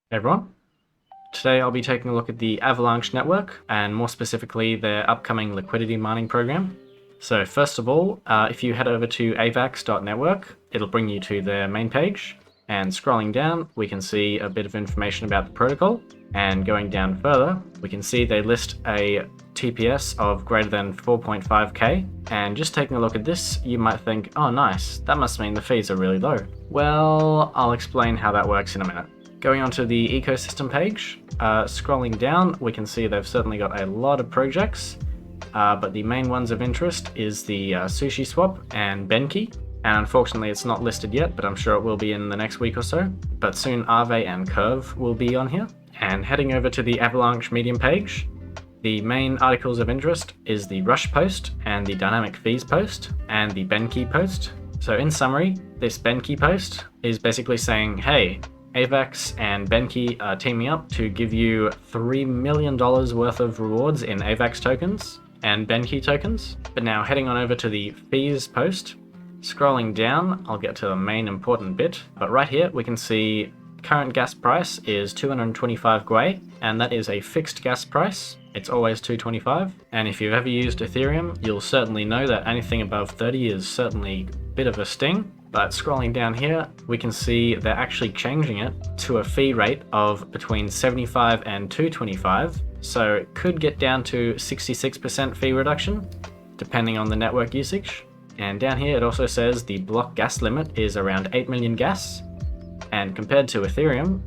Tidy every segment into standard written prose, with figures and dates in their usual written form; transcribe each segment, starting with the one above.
Hey everyone. Today I'll be taking a look at the Avalanche network and more specifically their upcoming liquidity mining program. So first of all, if you head over to avax.network, it'll bring you to their main page, and scrolling down we can see a bit of information about the protocol, and going down further we can see they list a TPS of greater than 4.5k, and just taking a look at this you might think, oh nice, that must mean the fees are really low. Well, I'll explain how that works in a minute. Going onto the ecosystem page, scrolling down, we can see they've certainly got a lot of projects, but the main ones of interest is the Sushi Swap and Benki, and unfortunately it's not listed yet, but I'm sure it will be in the next week or so. But soon Aave and Curve will be on here. And heading over to the Avalanche Medium page, the main articles of interest is the Rush post and the Dynamic Fees post and the Benki post. So in summary, this Benki post is basically saying, hey, Avax and Benki are teaming up to give you $3 million worth of rewards in Avax tokens and Benki tokens. But now heading on over to the fees post, scrolling down, I'll get to the main important bit, but right here we can see current gas price is 225 Gwei, and that is a fixed gas price. It's always 225, and if you've ever used Ethereum, you'll certainly know that anything above 30 is certainly a bit of a sting. But scrolling down here, we can see they're actually changing it to a fee rate of between 75 and 225. So it could get down to 66% fee reduction, depending on the network usage. And down here, it also says the block gas limit is around 8 million gas. And compared to Ethereum,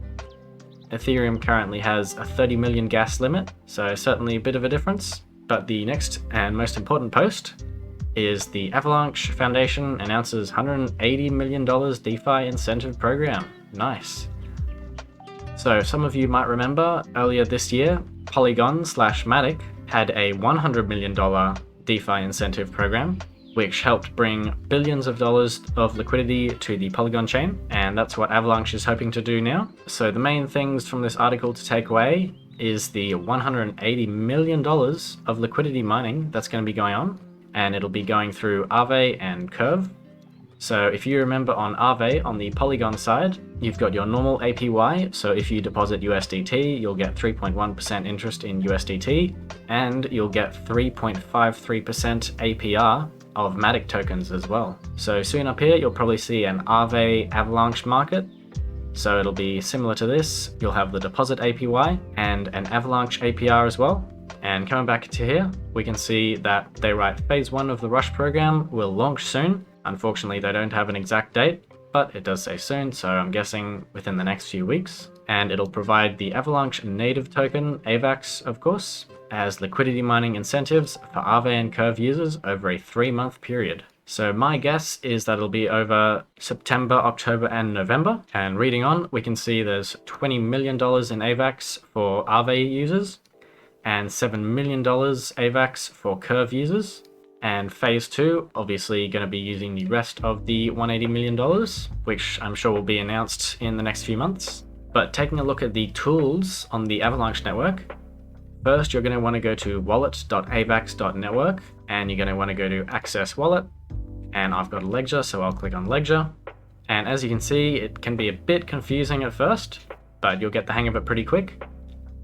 Ethereum currently has a 30 million gas limit. So certainly a bit of a difference. But the next and most important post is the Avalanche Foundation announces $180 million DeFi incentive program. Nice. So some of you might remember earlier this year, Polygon/Matic had a $100 million DeFi incentive program, which helped bring billions of dollars of liquidity to the Polygon chain, and that's what Avalanche is hoping to do now. So the main things from this article to take away is the $180 million of liquidity mining that's going to be going on, and it'll be going through Aave and Curve. So if you remember on Aave, on the Polygon side, you've got your normal APY, so if you deposit USDT, you'll get 3.1% interest in USDT, and you'll get 3.53% APR of Matic tokens as well. So soon up here, you'll probably see an Aave Avalanche market. So it'll be similar to this. You'll have the deposit APY and an Avalanche APR as well. And coming back to here, we can see that they write phase 1 of the Rush program will launch soon. Unfortunately, they don't have an exact date, but it does say soon, so I'm guessing within the next few weeks. And it'll provide the Avalanche native token, AVAX of course, as liquidity mining incentives for Aave and Curve users over a 3-month period. So my guess is that it'll be over September, October, and November. And reading on, we can see there's $20 million in AVAX for Aave users, and $7 million AVAX for Curve users. And phase 2, obviously going to be using the rest of the $180 million, which I'm sure will be announced in the next few months. But taking a look at the tools on the Avalanche network, first you're going to want to go to wallet.avax.network, and you're going to want to go to Access Wallet. And I've got a ledger, so I'll click on Ledger. And as you can see, it can be a bit confusing at first, but you'll get the hang of it pretty quick.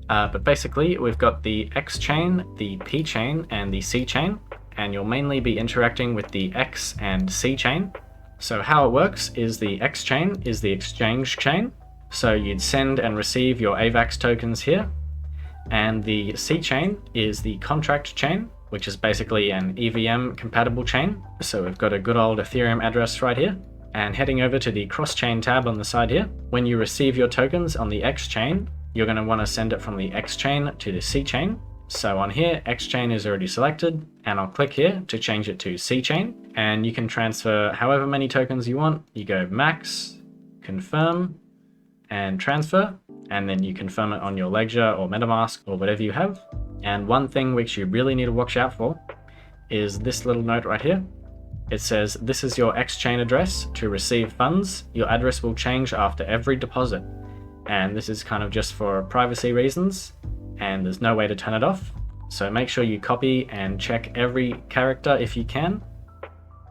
But basically, we've got the X chain, the P chain, and the C chain, and you'll mainly be interacting with the X and C chain. So how it works is the X chain is the exchange chain, so you'd send and receive your AVAX tokens here, and the C chain is the contract chain, which is basically an EVM compatible chain. So we've got a good old Ethereum address right here. And heading over to the cross-chain tab on the side here, when you receive your tokens on the X chain, you're going to want to send it from the X chain to the C chain. So on here, X chain is already selected, and I'll click here to change it to C chain. And you can transfer however many tokens you want. You go max, confirm, and transfer, and then you confirm it on your Ledger or MetaMask or whatever you have. And one thing which you really need to watch out for is this little note right here. It says, this is your X chain address. To receive funds, your address will change after every deposit. And this is kind of just for privacy reasons, and there's no way to turn it off. So make sure you copy and check every character if you can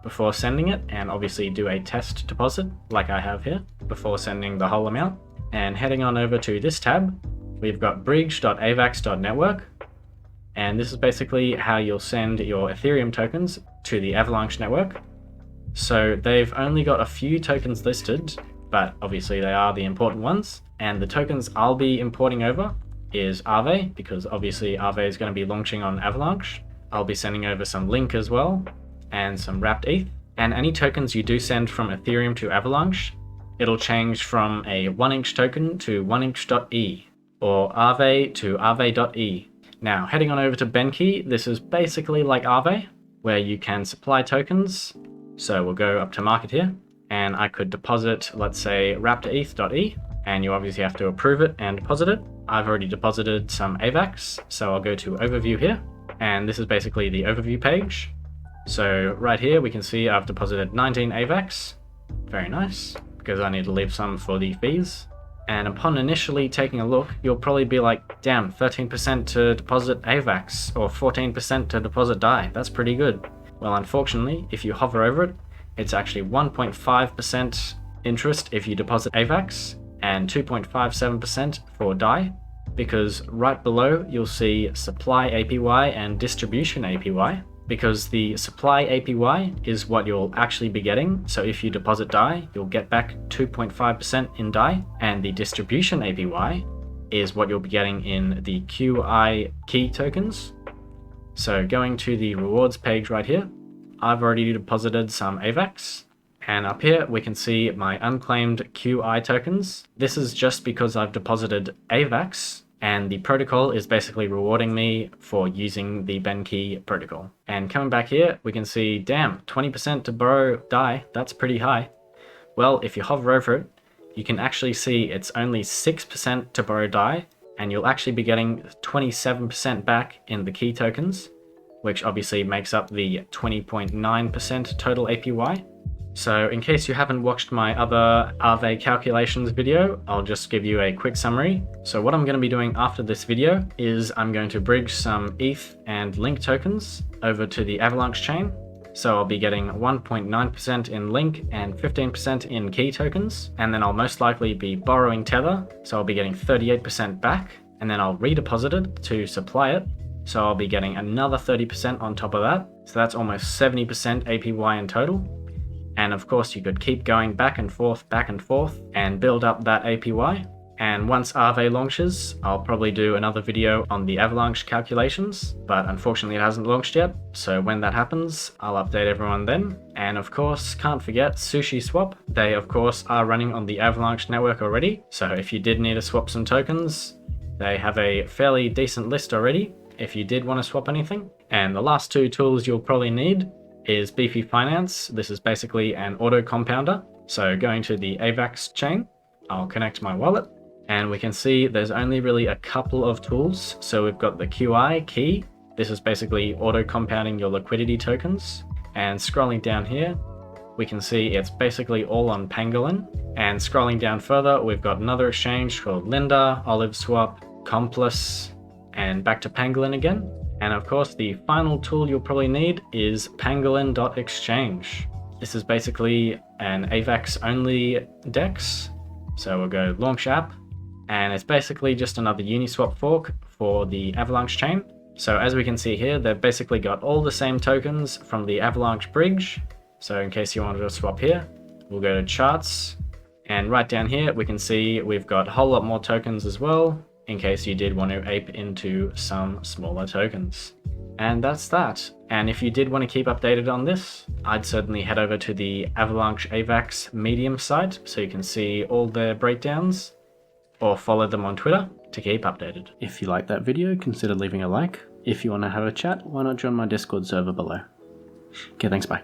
before sending it, and obviously do a test deposit like I have here before sending the whole amount. and heading on over to this tab, we've got bridge.avax.network, and this is basically how you'll send your Ethereum tokens to the Avalanche network. So they've only got a few tokens listed, but obviously they are the important ones, and the tokens I'll be importing over is Aave, because obviously Aave is going to be launching on Avalanche. I'll be sending over some Link as well, and some wrapped ETH. And any tokens you do send from Ethereum to Avalanche, it'll change from a 1-inch token to 1inch.e, or Aave to Aave.e. Now, heading on over to Benkey, this is basically like Aave, where you can supply tokens. So we'll go up to market here, and I could deposit, let's say, wrapped ETH.e, and you obviously have to approve it and deposit it. I've already deposited some AVAX, so I'll go to overview here, and this is basically the overview page. So right here we can see I've deposited 19 AVAX, very nice, because I need to leave some for the fees. And upon initially taking a look, you'll probably be like, damn, 13% to deposit AVAX, or 14% to deposit DAI, that's pretty good. Well, unfortunately, if you hover over it, it's actually 1.5% interest if you deposit AVAX, and 2.57% for DAI, because right below you'll see supply APY and distribution APY, because the supply APY is what you'll actually be getting. So if you deposit DAI, you'll get back 2.5% in DAI, and the distribution APY is what you'll be getting in the QI key tokens. So going to the rewards page right here, I've already deposited some AVAX. And up here, we can see my unclaimed QI tokens. This is just because I've deposited AVAX, and the protocol is basically rewarding me for using the Benkey protocol. And coming back here, we can see, damn, 20% to borrow DAI, that's pretty high. Well, if you hover over it, you can actually see it's only 6% to borrow DAI, and you'll actually be getting 27% back in the key tokens, which obviously makes up the 20.9% total APY. So in case you haven't watched my other Aave calculations video, I'll just give you a quick summary. So what I'm going to be doing after this video is I'm going to bridge some ETH and Link tokens over to the Avalanche chain. So I'll be getting 1.9% in Link and 15% in key tokens. And then I'll most likely be borrowing Tether. So I'll be getting 38% back, and then I'll redeposit it to supply it. So I'll be getting another 30% on top of that. So that's almost 70% APY in total. And of course you could keep going back and forth and build up that APY. And once Aave launches, I'll probably do another video on the Avalanche calculations, but unfortunately it hasn't launched yet. So when that happens, I'll update everyone then. And of course, can't forget SushiSwap. They of course are running on the Avalanche network already. So if you did need to swap some tokens, they have a fairly decent list already if you did want to swap anything. And the last two tools you'll probably need is Beefy Finance. This is basically an auto compounder. So going to the AVAX chain, I'll connect my wallet, and we can see there's only really a couple of tools. So we've got the QI key. This is basically auto compounding your liquidity tokens. And scrolling down here, we can see it's basically all on Pangolin. And scrolling down further, we've got another exchange called Linda, OliveSwap, Complice, and back to Pangolin again. And of course, the final tool you'll probably need is pangolin.exchange. This is basically an AVAX only DEX. So we'll go launch app, and it's basically just another Uniswap fork for the Avalanche chain. So as we can see here, they've basically got all the same tokens from the Avalanche bridge. So in case you wanted to swap here, we'll go to charts, and right down here we can see we've got a whole lot more tokens as well, in case you did want to ape into some smaller tokens. And that's that. And if you did want to keep updated on this, I'd certainly head over to the Avalanche AVAX Medium site so you can see all their breakdowns, or follow them on Twitter to keep updated. If you like that video, consider leaving a like. If you want to have a chat, why not join my Discord server below. Okay, thanks, bye.